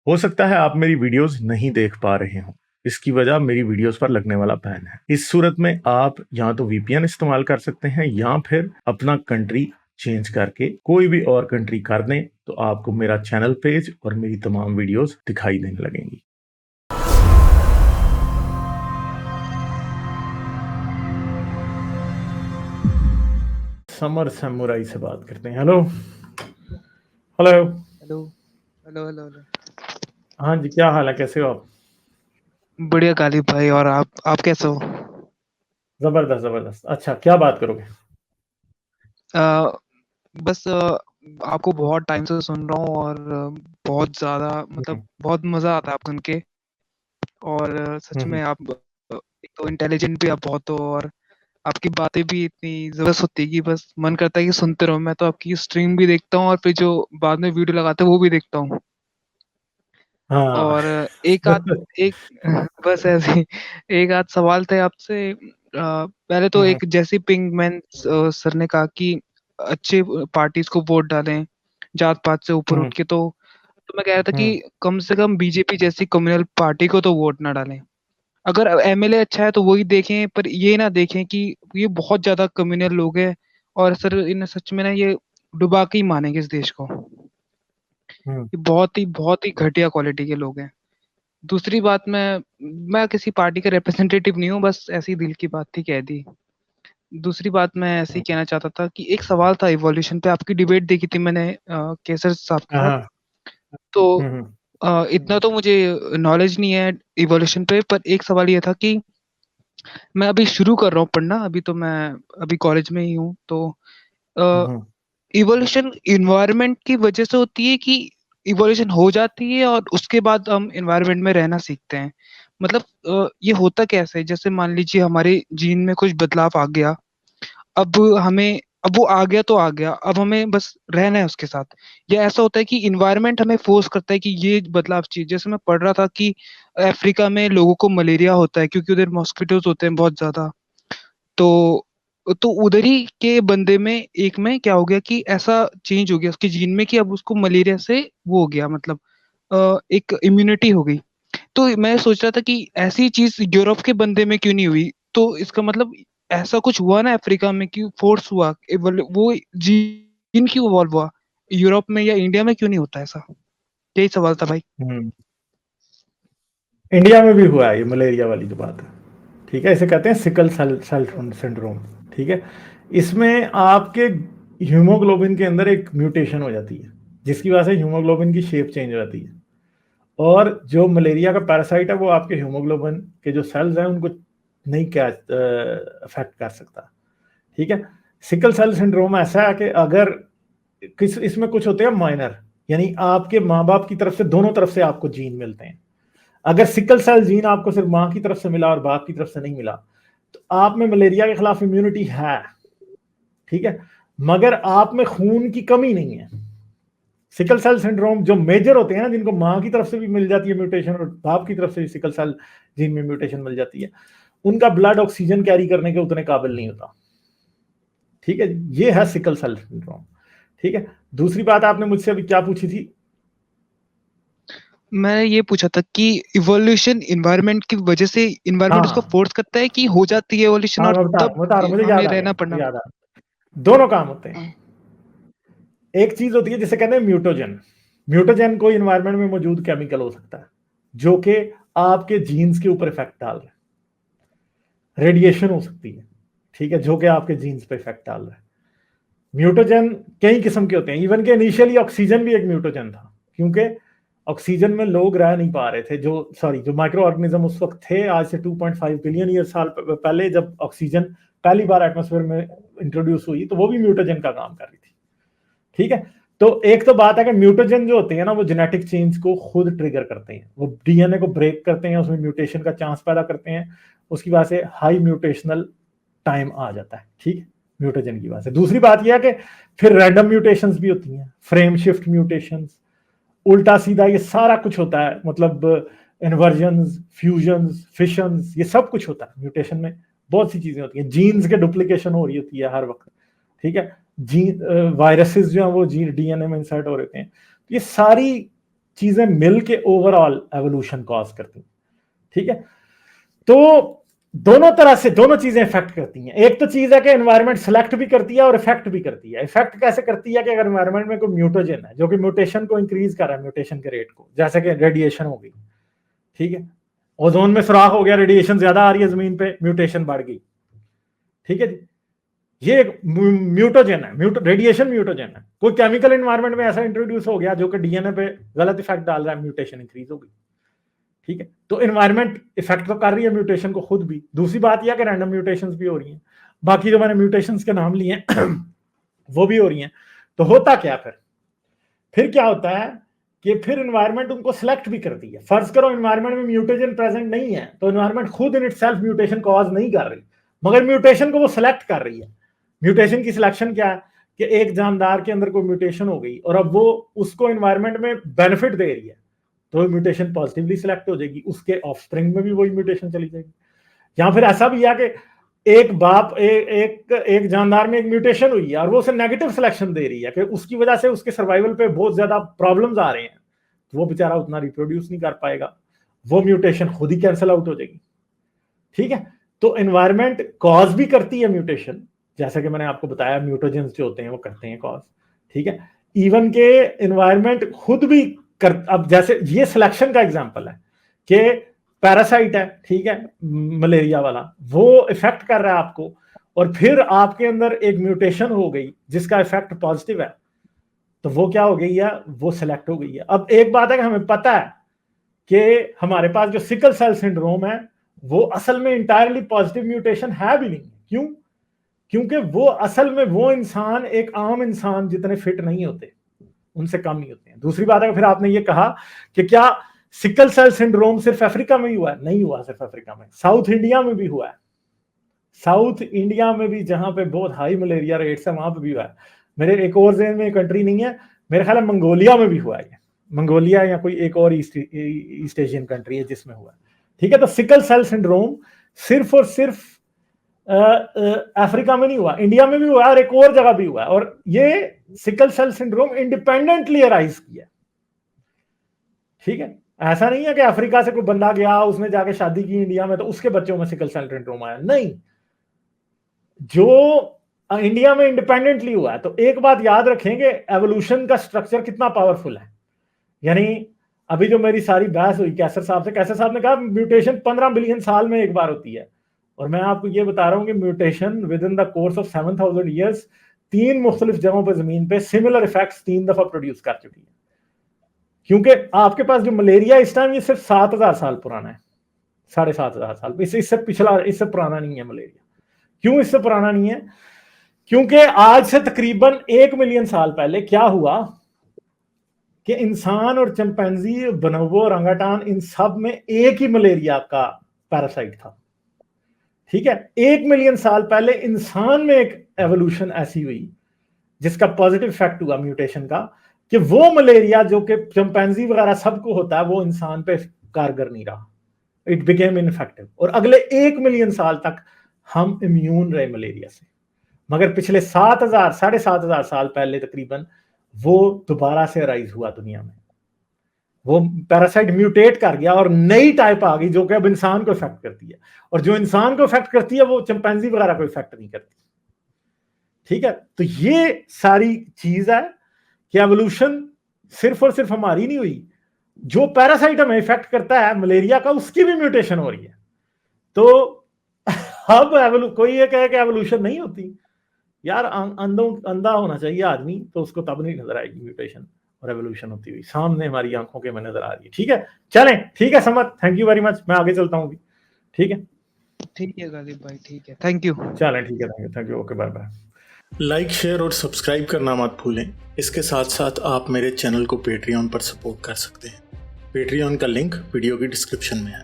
हो सकता है आप मेरी वीडियोस नहीं देख पा रहे हो। इसकी वजह मेरी वीडियोस पर लगने वाला बैन है। इस सूरत में आप या तो वीपीएन इस्तेमाल कर सकते हैं या फिर अपना कंट्री चेंज करके कोई भी और कंट्री कर दें, तो आपको मेरा चैनल पेज और मेरी तमाम वीडियोस दिखाई देने लगेंगी। समर समुराई से बात करते हैं। Hello hello. Hello hello hello hello. हाँ जी, क्या हाल है, कैसे हो आप? बढ़िया गालिब भाई। और आप कैसे हो? जबरदस्त जबरदस्त। अच्छा, क्या बात करोगे? आ, बस आपको बहुत टाइम से सुन रहा हूँ और बहुत ज्यादा मतलब हम्म बहुत मजा आता है आप सुन के। और सच हम्म में आप एक तो इंटेलिजेंट भी आप बहुत हो, और आपकी बातें भी इतनी जबरदस्त होती है कि बस मन करता है कि सुनते रहो। मैं तो आपकी स्ट्रीम भी देखता हूँ और फिर जो बाद में वीडियो लगाते हैं वो भी देखता हूँ। हाँ। और एक आध एक बस ऐसे ही एक आध सवाल थे आपसे। पहले तो हम्म एक जैसी पिंकमैन सर ने कहा कि अच्छे पार्टीज को वोट डालें जात पात से ऊपर हम्म उठ के, तो मैं कह रहा था कि हम्म कम से कम बीजेपी जैसी कम्युनल पार्टी को तो वोट ना डालें। अगर एमएलए अच्छा है तो वही देखें, पर ये ना देखें कि ये बहुत ज्यादा कम्युनल लोग हैं और सर इन सच में ना ये डुबा के ही मानेंगे इस देश को। हम्म ये बहुत ही घटिया क्वालिटी के लोग हैं। दूसरी बात, मैं किसी पार्टी का रिप्रेजेंटेटिव नहीं हूँ, बस ऐसी दिल की बात थी, कह दी। दूसरी बात मैं ऐसे ही कहना चाहता था कि एक सवाल था इवोल्यूशन पे। आपकी डिबेट देखी थी मैंने केसर साहब के साथ। हाँ। तो हम्म इतना तो मुझे नॉलेज नहीं है इवोल्यूशन पे, पर एक सवाल ये था कि मैं अभी शुरू कर रहा हूँ पढ़ना, अभी तो मैं अभी कॉलेज में ही हूँ। तो हम्म इवोल्यूशन इन्वायरमेंट की वजह से होती है कि इवोल्यूशन हो जाती है और उसके बाद हम इन्वायरमेंट में रहना सीखते हैं? मतलब ये होता कैसे है? जैसे मान लीजिए हमारे जीन में कुछ बदलाव आ गया, अब हमें अब वो आ गया तो आ गया, अब हमें बस रहना है उसके साथ। या ऐसा होता है कि इन्वायरमेंट हमें फोर्स करता है कि ये बदलाव चाहिए? जैसे मैं पढ़ रहा था कि अफ्रीका में लोगों को मलेरिया होता है क्योंकि उधर मॉस्किटोज होते हैं बहुत ज्यादा। तो उधर ही के बंदे में एक में क्या हो गया कि ऐसा चेंज हो गया उसके जीन में कि अब उसको मलेरिया से वो हो गया, मतलब एक इम्यूनिटी हो गई। तो मैं सोच रहा था कि ऐसी चीज यूरोप के बंदे में क्यों नहीं हुई? तो इसका मतलब ऐसा कुछ हुआ ना अफ्रीका में कि फोर्स हुआ, वो जीन क्यों इवॉल्व हुआ? यूरोप में या इंडिया में क्यों नहीं होता ऐसा? यही सवाल था भाई। हम्म। इंडिया में भी हुआ है ये मलेरिया वाली जो बात है। ठीक है, इसे कहते हैं सिकल सेल सेल सिंड्रोम। ठीक है, इसमें आपके हीमोग्लोबिन के अंदर एक म्यूटेशन हो जाती है, जिसकी वजह से हीमोग्लोबिन की शेप चेंज हो जाती है। और जो मलेरिया का पैरासाइट है वो आपके हीमोग्लोबिन के जो सेल्स हैं उनको नहीं क्या अफेक्ट कर सकता। ठीक है, सिकल सेल सिंड्रोम ऐसा है कि अगर किस इसमें कुछ होते हैं माइनर, यानी आपके माँ बाप की तरफ से, दोनों तरफ से आपको जीन मिलते हैं। अगर सिकल सेल जीन आपको सिर्फ माँ की तरफ से मिला और बाप की तरफ से नहीं मिला, तो आप में मलेरिया के खिलाफ इम्यूनिटी है। ठीक है, मगर आप में खून की कमी नहीं है। सिकल सेल सिंड्रोम जो मेजर होते हैं ना, जिनको माँ की तरफ से भी मिल जाती है म्यूटेशन और बाप की तरफ से भी सिकल सेल जीन में म्यूटेशन मिल जाती है, उनका ब्लड ऑक्सीजन कैरी करने के उतने काबिल नहीं होता। ठीक है, ये है सिकल सेल सिंड्रोम। ठीक है, दूसरी बात आपने मुझसे अभी क्या पूछी थी? मैं ये पूछा था कि इवोल्यूशन इन्वायरमेंट की वजह से, इन्वायरमेंट उसको हाँ फोर्स करता है कि हो जाती है इवोल्यूशन हाँ, और मैं बता तब बता रहा हूँ, मुझे याद हमें आ गया, रहना मुझे पड़ना? याद आ गया। दोनों काम होते हैं। एक चीज होती है जिसे कहते हैं म्यूटोजन। म्यूटोजन कोई इन्वायरमेंट में मौजूद केमिकल हो सकता है जो कि आपके जीन्स के ऊपर इफेक्ट डाल रहा है। रेडिएशन हो सकती है, ठीक है, जो कि आपके जीन्स पे इफेक्ट डाल रहा है। म्यूटोजन कई किस्म के होते हैं, इवन के इनिशियली ऑक्सीजन भी एक म्यूटोजन था, क्योंकि ऑक्सीजन में लोग रह नहीं पा रहे थे। जो माइक्रो ऑर्गेनिज्म उस वक्त थे, आज से 2.5 बिलियन ईयर साल पहले, जब ऑक्सीजन पहली बार एटमोस्फेयर में इंट्रोड्यूस हुई, तो वो भी म्यूटोजन का काम कर रही थी। ठीक है, तो एक तो बात है कि म्यूटोजन जो होते हैं ना, वो जेनेटिक चेंज को खुद ट्रिगर करते हैं, वो डीएनए को ब्रेक करते हैं, उसमें म्यूटेशन का चांस पैदा करते हैं। उसकी वजह से हाई म्यूटेशनल टाइम आ जाता है। ठीक है, म्यूटेजन की वजह से। दूसरी बात यह है कि फिर रैंडम म्यूटेशंस भी होती हैं, फ्रेम शिफ्ट म्यूटेशंस, उल्टा सीधा, ये सारा कुछ होता है। मतलब इन्वर्जन्स, फ्यूजन्स, फिशंस, ये सब कुछ होता है म्यूटेशन में। बहुत सी चीजें होती हैं, जीन्स के डुप्लीकेशन हो रही होती है हर वक्त। ठीक है, जीन वायरसेस जो है वो जीन डीएनए में इंसर्ट हो रहे हैं। ये सारी चीजें मिल के ओवरऑल एवोल्यूशन कॉज करती हैं, ठीक है। तो दोनों तरह से दोनों चीजें इफेक्ट करती हैं। एक तो चीज है कि एनवायरनमेंट सेलेक्ट भी करती है और इफेक्ट भी करती है। इफेक्ट कैसे करती है कि अगर एनवायरनमेंट में कोई म्यूटेजन है जो कि म्यूटेशन को इंक्रीज कर रहा है, म्यूटेशन के रेट को, जैसे कि रेडिएशन हो गई, ठीक है, ओजोन में सुराख हो गया, रेडिएशन ज्यादा आ रही है जमीन पे, म्यूटेशन बढ़ गई, ठीक है जी, ये एक म्यूटोजन है, रेडिएशन म्यूटोजन है। कोई केमिकल एनवायरनमेंट में ऐसा इंट्रोड्यूस हो गया जो कि डीएनए पे गलत इफेक्ट डाल रहा है, म्यूटेशन इंक्रीज हो गई, ठीक है। तो एनवायरनमेंट इफेक्ट तो कर रही है म्यूटेशन को खुद भी। दूसरी बात यह कि रैंडम म्यूटेशंस भी हो रही हैं, बाकी जो मैंने म्यूटेशंस के नाम लिए वो भी हो रही हैं। तो होता क्या फिर क्या होता है कि फिर एनवायरनमेंट उनको सिलेक्ट भी करती है। फर्ज करो एनवायरनमेंट में म्यूटेशन प्रेजेंट नहीं है, तो एनवायरनमेंट खुद इन इटसेल्फ म्यूटेशन कॉज नहीं कर रही, मगर म्यूटेशन को वो सिलेक्ट कर रही है। म्यूटेशन की सिलेक्शन क्या है कि एक जानदार के अंदर कोई म्यूटेशन हो गई और अब वो उसको एनवायरनमेंट में बेनिफिट दे रही है, तो म्यूटेशन पॉजिटिवली सिलेक्ट हो जाएगी, उसके ऑफस्प्रिंग में भी वही म्यूटेशन चली जाएगी। या फिर ऐसा भी है कि एक बाप एक जानदार में एक म्यूटेशन हुई है और वो उसे नेगेटिव सिलेक्शन दे रही है कि उसकी वजह से उसके सर्वाइवल पे बहुत ज्यादा प्रॉब्लम्स आ रहे हैं, तो वो बेचारा उतना रिप्रोड्यूस नहीं कर पाएगा, वो म्यूटेशन खुद ही कैंसिल आउट हो जाएगी, ठीक है। तो एनवायरनमेंट कॉज भी करती है म्यूटेशन, जैसा कि मैंने आपको बताया म्यूटोजेंस जो होते हैं वो करते हैं कॉज, ठीक है। इवन के एनवायरनमेंट खुद भी अब जैसे ये सिलेक्शन का एग्जांपल है कि पैरासाइट है, ठीक है, मलेरिया वाला, वो इफेक्ट कर रहा है आपको और फिर आपके अंदर एक म्यूटेशन हो गई जिसका इफेक्ट पॉजिटिव है, तो वो क्या हो गई है, वो सिलेक्ट हो गई है। अब एक बात है कि हमें पता है कि हमारे पास जो सिकल सेल सिंड्रोम है वो असल में इंटायरली पॉजिटिव म्यूटेशन है भी नहीं। क्यों? क्योंकि वो असल में वो इंसान एक आम इंसान जितने फिट नहीं होते, उनसे कम ही होते हैं। दूसरी बात है, फिर आपने ये कहा कि क्या सिकल सेल सिंड्रोम सिर्फ अफ्रीका में ही हुआ है? नहीं हुआ सिर्फ अफ्रीका में, साउथ इंडिया में भी हुआ है। साउथ इंडिया में भी जहां पे बहुत हाई मलेरिया रेट्स है वहां पे भी हुआ है। मेरे एक और जेन में कंट्री नहीं है, मेरे ख्याल है मंगोलिया में भी हुआ है, मंगोलिया या कोई एक और ईस्ट एशियन कंट्री है जिसमें हुआ है, ठीक है। तो सिकल सेल सिंड्रोम सिर्फ और सिर्फ अफ्रीका में नहीं हुआ, इंडिया में भी हुआ और एक और जगह भी हुआ है। और ये sickle cell syndrome independently arise किया, ठीक है। ऐसा नहीं है कि अफ्रीका से कोई बंदा गया, उसने जाके शादी की इंडिया में, तो उसके बच्चों में सिकल सेल सिंड्रोम आया, नहीं, जो इंडिया में इंडिपेंडेंटली हुआ है। तो एक बात याद रखेंगे, एवोल्यूशन का स्ट्रक्चर कितना पावरफुल है। यानी अभी जो मेरी सारी बहस हुई कैसर साहब से, कैसर साहब ने कहा म्यूटेशन 15 बिलियन साल में एक बार होती है, और मैं आपको ये बता रहा हूं कि mutation with in the course of 7000 years 3 मुख्तलिफ जगहों पर जमीन पे सिमिलर इफेक्ट्स 3 दफा प्रोड्यूस कर चुकी है। क्योंकि आपके पास जो मलेरिया इस टाइम ये सिर्फ 7000 साल पुराना है, 7500 साल, इससे पिछला, इससे पुराना नहीं है मलेरिया। क्यों इससे पुराना नहीं है? क्योंकि आज से तकरीबन 1 मिलियन साल पहले क्या हुआ कि इंसान और चिंपैंजी, बनोबो, ओरंगुटान, इन सब में एक ही मलेरिया का पैरासाइट था, ठीक है। 1 मिलियन साल पहले इंसान में एक एवोल्यूशन ऐसी हुई जिसका पॉजिटिव इफेक्ट हुआ म्यूटेशन का, कि वो मलेरिया जो कि चिंपैंजी वगैरह सबको होता है वो इंसान पे कारगर नहीं रहा, इट बिकेम इनफेक्टिव। और अगले 1 मिलियन साल तक हम इम्यून रहे मलेरिया से, मगर पिछले 7,000-7,500 साल पहले तकरीबन वो दोबारा से अराइज हुआ दुनिया में, वो पैरासाइट म्यूटेट कर गया और नई टाइप आ गई जो कि अब इंसान को इफेक्ट करती है, और जो इंसान को इफेक्ट करती है वो चिंपैंजी वगैरह को इफेक्ट नहीं करती, ठीक है। तो ये सारी चीज है कि एवोल्यूशन सिर्फ और सिर्फ हमारी नहीं हुई, जो पैरासाइट हमें इफेक्ट करता है मलेरिया का, उसकी भी म्यूटेशन हो रही है। तो अब कोई ये कहे कि एवोल्यूशन नहीं होती, यार अंधा होना चाहिए आदमी, तो उसको तब नहीं नजर आएगी म्यूटेशन और एवोल्यूशन होती हुई, सामने हमारी आंखों के में नजर आ रही है, ठीक है। चलें, ठीक है समझ, थैंक यू वेरी मच, मैं आगे चलता हूँ, ठीक है। ठीक है गालिब भाई, ठीक है, थैंक यू। चलें, ठीक है, thank you, okay, bye bye. Like, share और सब्सक्राइब करना मत भूलें। इसके साथ साथ आप मेरे चैनल को पेट्रियन पर सपोर्ट कर सकते हैं। पेट्रियन का लिंक वीडियो की डिस्क्रिप्शन में है।